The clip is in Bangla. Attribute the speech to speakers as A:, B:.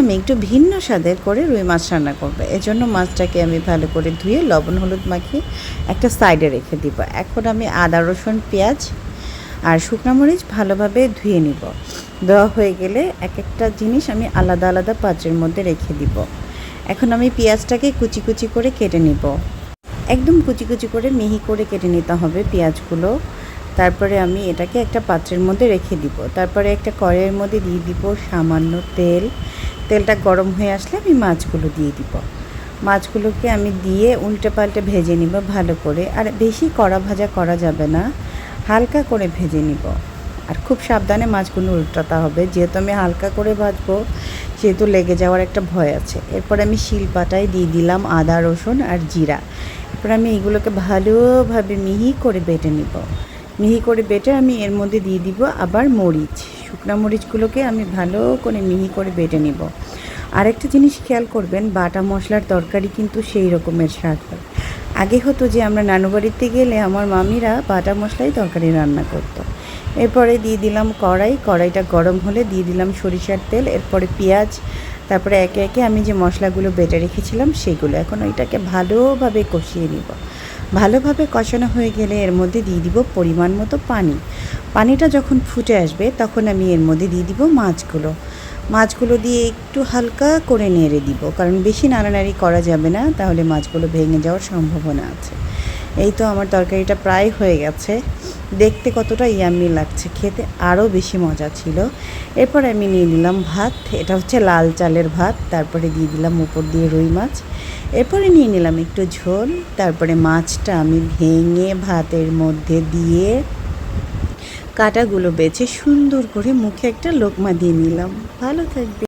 A: আমি একটু ভিন্ন স্বাদের করে রুই মাছ রান্না করব। এজন্য মাছটাকে আমি ভালো করে ধুয়ে লবণ হলুদ মাখিয়ে একটা সাইডে রেখে দিব। এখন আমি আদা রসুন পেঁয়াজ আর শুকনো মরিচ ভালোভাবে ধুয়ে নিব। দেওয়া হয়ে গেলে এক একটা জিনিস আমি আলাদা আলাদা পাত্রের মধ্যে রেখে দিব। এখন আমি পেঁয়াজটাকে কুচি কুচি করে কেটে নিব। একদম কুচি কুচি করে মিহি করে কেটে নিতে হবে পেঁয়াজগুলো। তারপরে আমি এটাকে একটা পাত্রের মধ্যে রেখে দিব। তারপরে একটা কড়াইয়ের মধ্যে দিয়ে দিব সামান্য তেল। তেলটা গরম হয়ে আসলে আমি মাছগুলো দিয়ে দিব। মাছগুলোকে আমি দিয়ে উল্টে পাল্টে ভেজে নিব ভালো করে। আর বেশি কড়া ভাজা করা যাবে না, হালকা করে ভেজে নিব। আর খুব সাবধানে মাছগুলো উল্টাতে হবে, যেহেতু আমি হালকা করে ভাজবো সেহেতু লেগে যাওয়ার একটা ভয় আছে। এরপর আমি শিলপাটায় দিয়ে দিলাম আদা রসুন আর জিরা। এরপর আমি এগুলোকে ভালোভাবে মিহি করে বেটে নিব। মিহি করে বেটে আমি এর মধ্যে দিয়ে দিব আবার মরিচ, শুকনো মরিচগুলোকে আমি ভালো করে মিহি করে বেটে নিব। আরেকটা জিনিস খেয়াল করবেন, বাটা মশলার তরকারি কিন্তু সেই রকমের স্বাদ হয়। আগে হতো যে আমরা নানু বাড়িতে গেলে আমার মামিরা বাটা মশলাই তরকারি রান্না করতো। এরপরে দিয়ে দিলাম কড়াইটা গরম হলে দিয়ে দিলাম সরিষার তেল, এরপরে পেঁয়াজ, তারপরে একে একে আমি যে মশলাগুলো বেটে রেখেছিলাম সেগুলো। এখন ওইটাকে ভালোভাবে কষিয়ে নিব। ভালোভাবে কষানো হয়ে গেলে এর মধ্যে দিয়ে দিব পরিমাণ মতো পানি। পানিটা যখন ফুটে আসবে তখন আমি এর মধ্যে দিয়ে দিব মাছগুলো দিয়ে একটু হালকা করে নেড়ে দিব, কারণ বেশি নাড়ানাড়ি করা যাবে না, তাহলে মাছগুলো ভেঙে যাওয়ার সম্ভাবনা আছে। এই তো আমার তরকারিটা প্রায় হয়ে গেছে। দেখতে কতটা ইয়াম্মি লাগছে, খেতে আরও বেশি মজা ছিল। এরপর আমি নিয়ে নিলাম ভাত, এটা হচ্ছে লাল চালের ভাত। তারপরে দিয়ে দিলাম উপর দিয়ে রুই মাছ। এরপরে নিয়ে নিলাম একটু ঝোল। তারপরে মাছটা আমি ভেঙে ভাতের মধ্যে দিয়ে কাঁটাগুলো বেছে সুন্দর করে মুখে একটা লোকমা দিয়ে নিলাম। ভালো থাকবে।